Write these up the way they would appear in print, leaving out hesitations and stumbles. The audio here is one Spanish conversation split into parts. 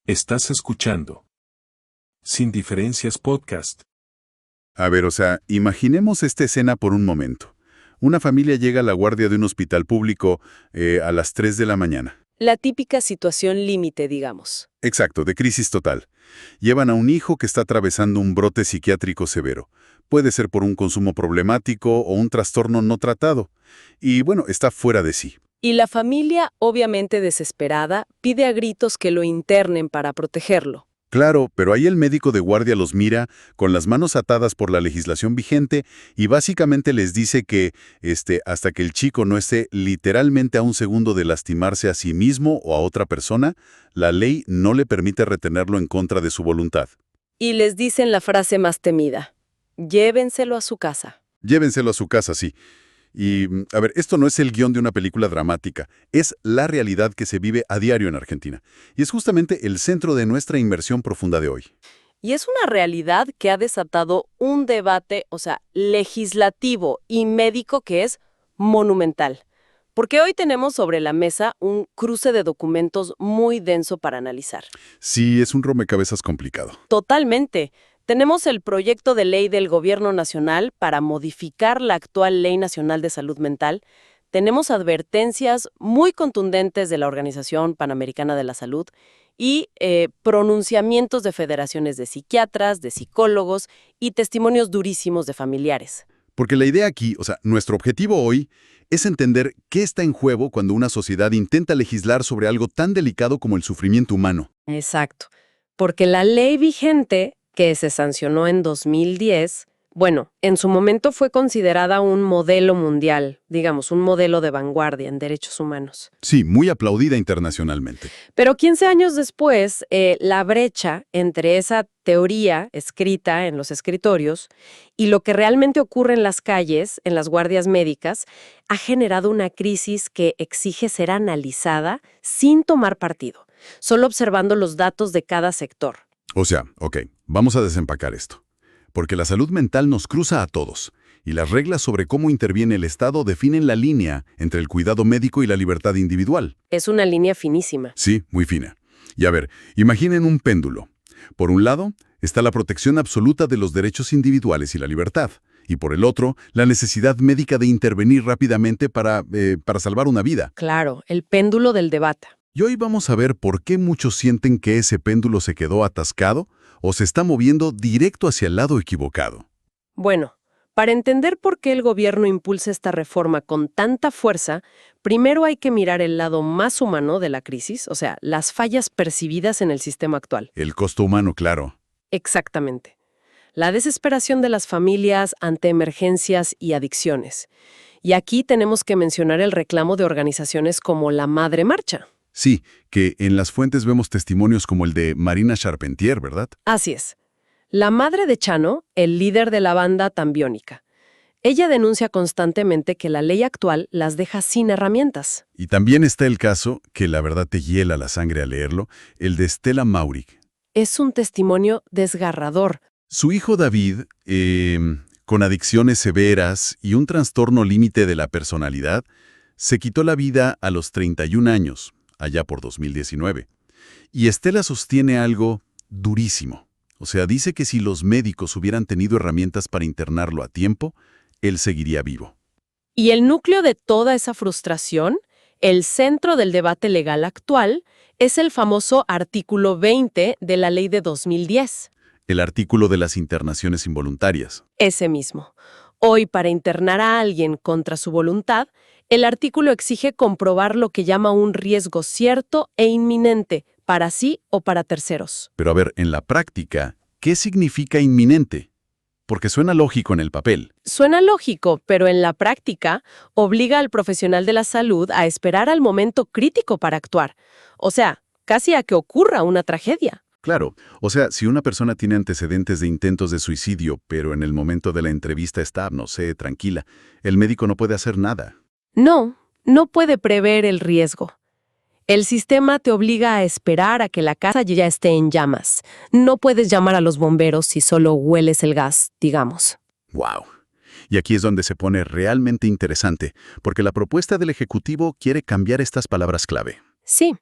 Estás escuchando Sin Diferencias Podcast. A ver, imaginemos esta escena por un momento. Una familia llega a la guardia de un hospital público a las 3 de la mañana. La típica situación límite, digamos. Exacto, de crisis total. Llevan a un hijo que está atravesando un brote psiquiátrico severo. Puede ser por un consumo problemático o un trastorno no tratado. Y bueno, está fuera de sí. Y la familia, obviamente desesperada, pide a gritos que lo internen para protegerlo. Claro, pero ahí el médico de guardia los mira con las manos atadas por la legislación vigente y básicamente les dice que hasta que el chico no esté literalmente a un segundo de lastimarse a sí mismo o a otra persona, la ley no le permite retenerlo en contra de su voluntad. Y les dicen la frase más temida: llévenselo a su casa. Llévenselo a su casa, sí. Y, a ver, esto no es el guión de una película dramática, es la realidad que se vive a diario en Argentina. Y es justamente el centro de nuestra inmersión profunda de hoy. Y es una realidad que ha desatado un debate, legislativo y médico que es monumental. Porque hoy tenemos sobre la mesa un cruce de documentos muy denso para analizar. Sí, es un rompecabezas complicado. Totalmente. Tenemos el proyecto de ley del Gobierno Nacional para modificar la actual Ley Nacional de Salud Mental. Tenemos advertencias muy contundentes de la Organización Panamericana de la Salud y pronunciamientos de federaciones de psiquiatras, de psicólogos y testimonios durísimos de familiares. Porque la idea aquí, nuestro objetivo hoy es entender qué está en juego cuando una sociedad intenta legislar sobre algo tan delicado como el sufrimiento humano. Exacto. Porque la ley vigente, que se sancionó en 2010, en su momento fue considerada un modelo mundial, digamos, un modelo de vanguardia en derechos humanos. Sí, muy aplaudida internacionalmente. Pero 15 años después, la brecha entre esa teoría escrita en los escritorios y lo que realmente ocurre en las calles, en las guardias médicas, ha generado una crisis que exige ser analizada sin tomar partido, solo observando los datos de cada sector. Vamos a desempacar esto. Porque la salud mental nos cruza a todos, y las reglas sobre cómo interviene el Estado definen la línea entre el cuidado médico y la libertad individual. Es una línea finísima. Sí, muy fina. Y a ver, imaginen un péndulo. Por un lado, está la protección absoluta de los derechos individuales y la libertad, y por el otro, la necesidad médica de intervenir rápidamente para salvar una vida. Claro, el péndulo del debate. Y hoy vamos a ver por qué muchos sienten que ese péndulo se quedó atascado o se está moviendo directo hacia el lado equivocado. Bueno, para entender por qué el gobierno impulsa esta reforma con tanta fuerza, primero hay que mirar el lado más humano de la crisis, las fallas percibidas en el sistema actual. El costo humano, claro. Exactamente. La desesperación de las familias ante emergencias y adicciones. Y aquí tenemos que mencionar el reclamo de organizaciones como la Madre Marcha. Sí, que en las fuentes vemos testimonios como el de Marina Charpentier, ¿verdad? Así es. La madre de Chano, el líder de la banda Tambiónica. Ella denuncia constantemente que la ley actual las deja sin herramientas. Y también está el caso, que la verdad te hiela la sangre al leerlo, el de Stella Maurig. Es un testimonio desgarrador. Su hijo David, con adicciones severas y un trastorno límite de la personalidad, se quitó la vida a los 31 años. Allá por 2019. Y Stella sostiene algo durísimo. Dice que si los médicos hubieran tenido herramientas para internarlo a tiempo, él seguiría vivo. Y el núcleo de toda esa frustración, el centro del debate legal actual, es el famoso artículo 20 de la ley de 2010. El artículo de las internaciones involuntarias. Ese mismo. Hoy, para internar a alguien contra su voluntad, el artículo exige comprobar lo que llama un riesgo cierto e inminente, para sí o para terceros. Pero a ver, en la práctica, ¿qué significa inminente? Porque suena lógico en el papel. Suena lógico, pero en la práctica obliga al profesional de la salud a esperar al momento crítico para actuar. Casi a que ocurra una tragedia. Claro, si una persona tiene antecedentes de intentos de suicidio, pero en el momento de la entrevista está, tranquila, el médico no puede hacer nada. No puede prever el riesgo. El sistema te obliga a esperar a que la casa ya esté en llamas. No puedes llamar a los bomberos si solo hueles el gas, digamos. ¡Wow! Y aquí es donde se pone realmente interesante, porque la propuesta del Ejecutivo quiere cambiar estas palabras clave. Sí.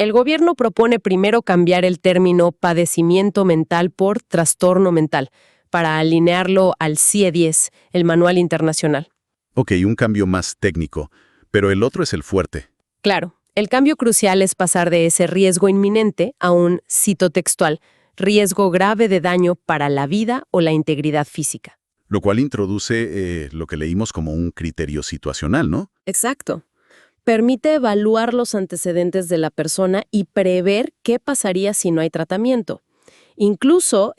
El gobierno propone primero cambiar el término padecimiento mental por trastorno mental, para alinearlo al CIE-10, el Manual Internacional. Ok, un cambio más técnico, pero el otro es el fuerte. Claro, el cambio crucial es pasar de ese riesgo inminente a un, cito textual, riesgo grave de daño para la vida o la integridad física. Lo cual introduce lo que leímos como un criterio situacional, ¿no? Exacto. Permite evaluar los antecedentes de la persona y prever qué pasaría si no hay tratamiento. Incluso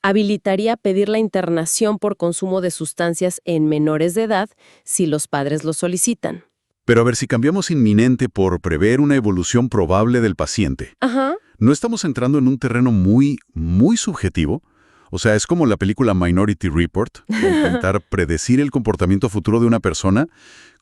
habilitaría pedir la internación por consumo de sustancias en menores de edad si los padres lo solicitan. Pero a ver, si cambiamos inminente por prever una evolución probable del paciente, Ajá. ¿no estamos entrando en un terreno muy, muy subjetivo? O sea, es como la película Minority Report, de intentar predecir el comportamiento futuro de una persona.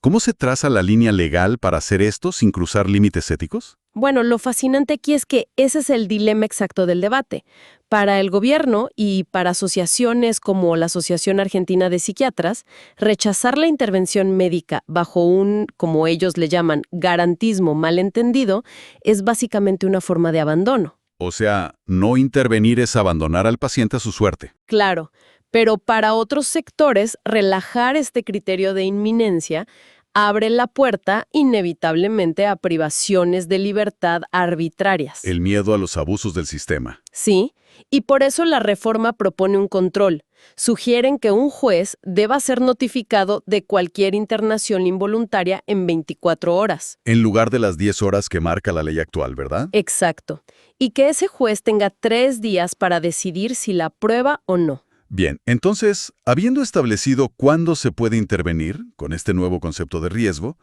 ¿Cómo se traza la línea legal para hacer esto sin cruzar límites éticos? Bueno, lo fascinante aquí es que ese es el dilema exacto del debate. Para el gobierno y para asociaciones como la Asociación Argentina de Psiquiatras, rechazar la intervención médica bajo un, como ellos le llaman, garantismo malentendido, es básicamente una forma de abandono. O sea, no intervenir es abandonar al paciente a su suerte. Claro, pero para otros sectores, relajar este criterio de inminencia abre la puerta inevitablemente a privaciones de libertad arbitrarias. El miedo a los abusos del sistema. Sí, y por eso la reforma propone un control. Sugieren que un juez deba ser notificado de cualquier internación involuntaria en 24 horas. En lugar de las 10 horas que marca la ley actual, ¿verdad? Exacto. Y que ese juez tenga 3 días para decidir si la aprueba o no. Bien, entonces, habiendo establecido cuándo se puede intervenir con este nuevo concepto de riesgo,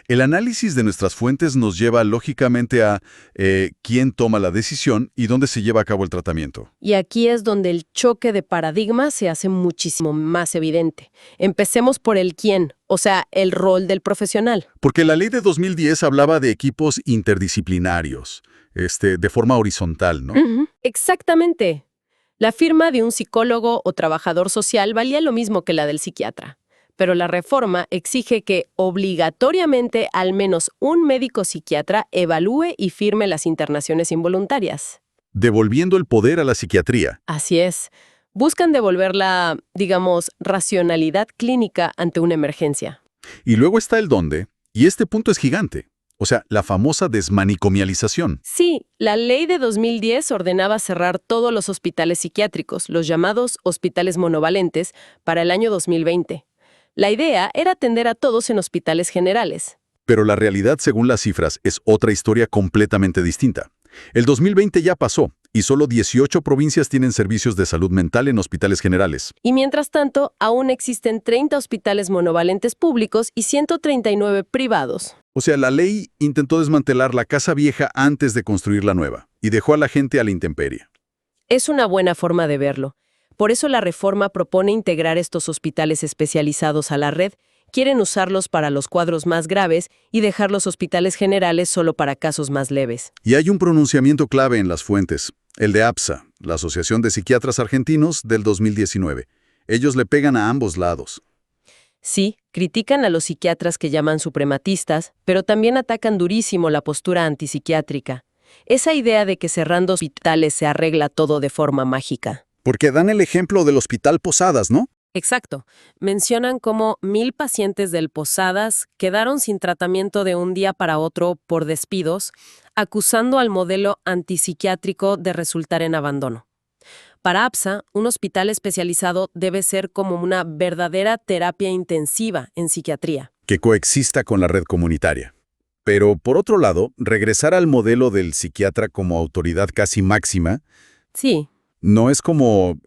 el análisis de nuestras fuentes nos lleva lógicamente a quién toma la decisión y dónde se lleva a cabo el tratamiento. Y aquí es donde el choque de paradigma se hace muchísimo más evidente. Empecemos por el quién, o sea, el rol del profesional. Porque la ley de 2010 hablaba de equipos interdisciplinarios, de forma horizontal, ¿no? Exactamente. La firma de un psicólogo o trabajador social valía lo mismo que la del psiquiatra, pero la reforma exige que obligatoriamente al menos un médico psiquiatra evalúe y firme las internaciones involuntarias. Devolviendo el poder a la psiquiatría. Así es. Buscan devolver la, digamos, racionalidad clínica ante una emergencia. Y luego está el dónde, y este punto es gigante. O sea, la famosa desmanicomialización. Sí, la ley de 2010 ordenaba cerrar todos los hospitales psiquiátricos, los llamados hospitales monovalentes, para el año 2020. La idea era atender a todos en hospitales generales. Pero la realidad, según las cifras, es otra historia completamente distinta. El 2020 ya pasó, y solo 18 provincias tienen servicios de salud mental en hospitales generales. Y mientras tanto, aún existen 30 hospitales monovalentes públicos y 139 privados. O sea, la ley intentó desmantelar la casa vieja antes de construir la nueva, y dejó a la gente a la intemperie. Es una buena forma de verlo. Por eso la reforma propone integrar estos hospitales especializados a la red. Quieren usarlos para los cuadros más graves y dejar los hospitales generales solo para casos más leves. Y hay un pronunciamiento clave en las fuentes, el de APSA, la Asociación de Psiquiatras Argentinos del 2019. Ellos le pegan a ambos lados. Sí, critican a los psiquiatras que llaman suprematistas, pero también atacan durísimo la postura antipsiquiátrica. Esa idea de que cerrando hospitales se arregla todo de forma mágica. Porque dan el ejemplo del Hospital Posadas, ¿no? Exacto. Mencionan cómo 1,000 pacientes del Posadas quedaron sin tratamiento de un día para otro por despidos, acusando al modelo antipsiquiátrico de resultar en abandono. Para APSA, un hospital especializado debe ser como una verdadera terapia intensiva en psiquiatría. Que coexista con la red comunitaria. Pero, por otro lado, regresar al modelo del psiquiatra como autoridad casi máxima Sí. no es como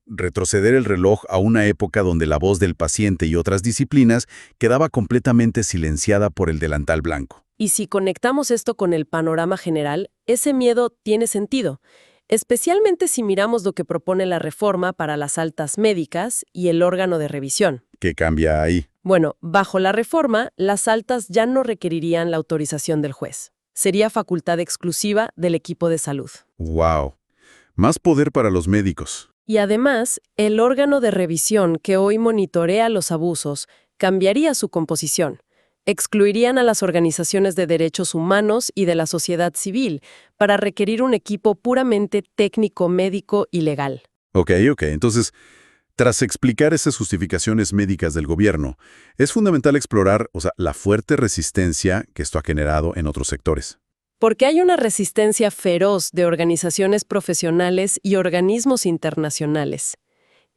retroceder el reloj a una época donde la voz del paciente y otras disciplinas quedaba completamente silenciada por el delantal blanco. Y si conectamos esto con el panorama general, ese miedo tiene sentido, especialmente si miramos lo que propone la reforma para las altas médicas y el órgano de revisión. ¿Qué cambia ahí? Bueno, bajo la reforma, las altas ya no requerirían la autorización del juez. Sería facultad exclusiva del equipo de salud. ¡Wow! Más poder para los médicos. Y además, el órgano de revisión que hoy monitorea los abusos cambiaría su composición. Excluirían a las organizaciones de derechos humanos y de la sociedad civil para requerir un equipo puramente técnico, médico y legal. Ok. Entonces, tras explicar esas justificaciones médicas del gobierno, es fundamental explorar, la fuerte resistencia que esto ha generado en otros sectores. Porque hay una resistencia feroz de organizaciones profesionales y organismos internacionales.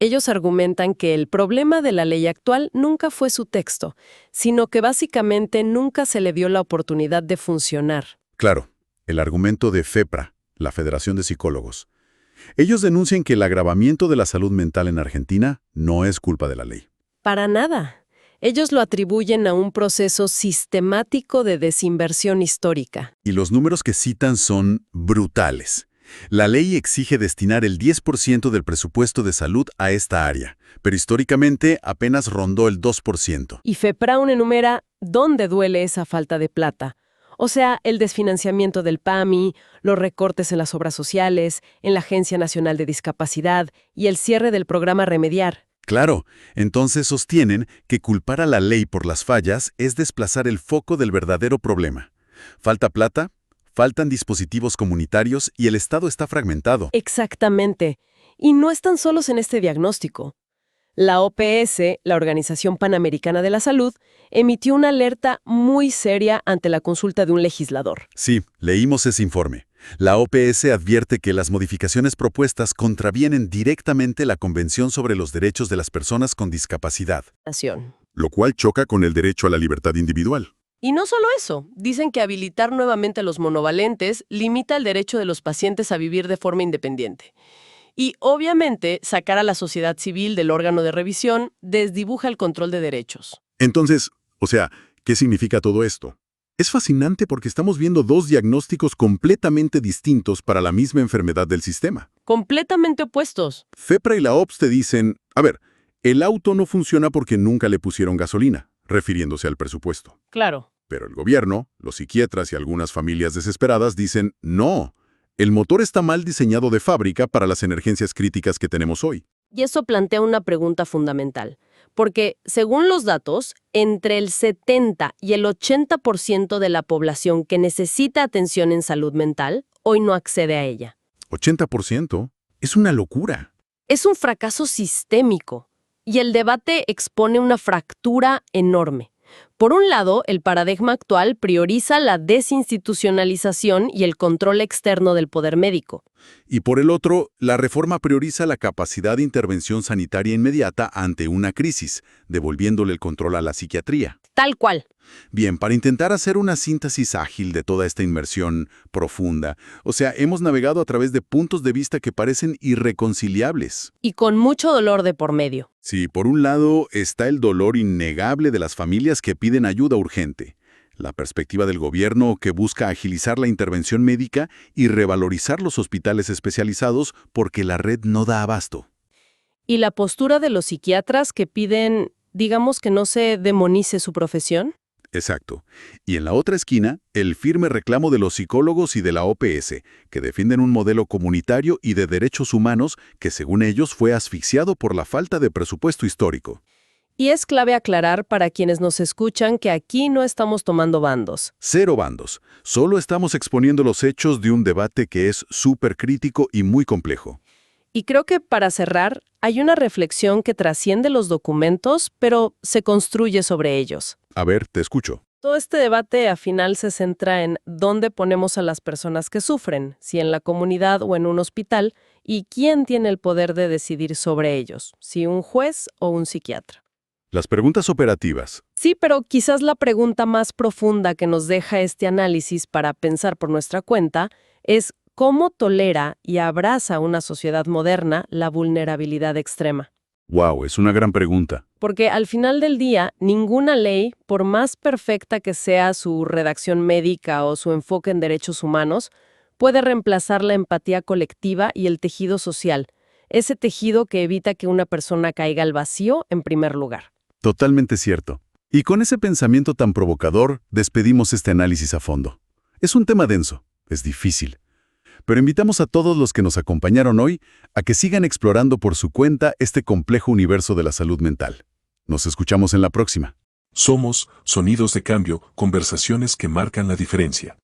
Ellos argumentan que el problema de la ley actual nunca fue su texto, sino que básicamente nunca se le dio la oportunidad de funcionar. Claro, el argumento de FEPRA, la Federación de Psicólogos. Ellos denuncian que el agravamiento de la salud mental en Argentina no es culpa de la ley. Para nada. Ellos lo atribuyen a un proceso sistemático de desinversión histórica. Y los números que citan son brutales. La ley exige destinar el 10% del presupuesto de salud a esta área, pero históricamente apenas rondó el 2%. Y FEPRA enumera dónde duele esa falta de plata. O sea, el desfinanciamiento del PAMI, los recortes en las obras sociales, en la Agencia Nacional de Discapacidad y el cierre del programa Remediar. Claro, entonces sostienen que culpar a la ley por las fallas es desplazar el foco del verdadero problema. ¿Falta plata? Faltan dispositivos comunitarios y el Estado está fragmentado. Exactamente. Y no están solos en este diagnóstico. La OPS, la Organización Panamericana de la Salud, emitió una alerta muy seria ante la consulta de un legislador. Sí, leímos ese informe. La OPS advierte que las modificaciones propuestas contravienen directamente la Convención sobre los Derechos de las Personas con Discapacidad, lo cual choca con el derecho a la libertad individual. Y no solo eso, dicen que habilitar nuevamente los monovalentes limita el derecho de los pacientes a vivir de forma independiente. Y, obviamente, sacar a la sociedad civil del órgano de revisión desdibuja el control de derechos. Entonces, ¿qué significa todo esto? Es fascinante porque estamos viendo dos diagnósticos completamente distintos para la misma enfermedad del sistema. Completamente opuestos. FEPRA y la OPS te dicen, el auto no funciona porque nunca le pusieron gasolina, refiriéndose al presupuesto. Claro. Pero el gobierno, los psiquiatras y algunas familias desesperadas dicen, no, el motor está mal diseñado de fábrica para las emergencias críticas que tenemos hoy. Y eso plantea una pregunta fundamental, porque, según los datos, entre el 70 y el 80% de la población que necesita atención en salud mental hoy no accede a ella. 80%. Es una locura. Es un fracaso sistémico, y el debate expone una fractura enorme. Por un lado, el paradigma actual prioriza la desinstitucionalización y el control externo del poder médico. Y por el otro, la reforma prioriza la capacidad de intervención sanitaria inmediata ante una crisis, devolviéndole el control a la psiquiatría. Tal cual. Bien, para intentar hacer una síntesis ágil de toda esta inmersión profunda, hemos navegado a través de puntos de vista que parecen irreconciliables. Y con mucho dolor de por medio. Sí, por un lado está el dolor innegable de las familias que piden ayuda urgente, la perspectiva del gobierno que busca agilizar la intervención médica y revalorizar los hospitales especializados porque la red no da abasto. Y la postura de los psiquiatras que piden, digamos, que no se demonice su profesión. Exacto. Y en la otra esquina, el firme reclamo de los psicólogos y de la OPS, que defienden un modelo comunitario y de derechos humanos que, según ellos, fue asfixiado por la falta de presupuesto histórico. Y es clave aclarar para quienes nos escuchan que aquí no estamos tomando bandos. Cero bandos. Solo estamos exponiendo los hechos de un debate que es súper crítico y muy complejo. Y creo que para cerrar, hay una reflexión que trasciende los documentos, pero se construye sobre ellos. A ver, te escucho. Todo este debate al final se centra en dónde ponemos a las personas que sufren, si en la comunidad o en un hospital, y quién tiene el poder de decidir sobre ellos, si un juez o un psiquiatra. Las preguntas operativas. Sí, pero quizás la pregunta más profunda que nos deja este análisis para pensar por nuestra cuenta es ¿cómo tolera y abraza una sociedad moderna la vulnerabilidad extrema? Wow, es una gran pregunta. Porque al final del día, ninguna ley, por más perfecta que sea su redacción médica o su enfoque en derechos humanos, puede reemplazar la empatía colectiva y el tejido social, ese tejido que evita que una persona caiga al vacío en primer lugar. Totalmente cierto. Y con ese pensamiento tan provocador, despedimos este análisis a fondo. Es un tema denso, es difícil. Pero invitamos a todos los que nos acompañaron hoy a que sigan explorando por su cuenta este complejo universo de la salud mental. Nos escuchamos en la próxima. Somos Sonidos de Cambio, conversaciones que marcan la diferencia.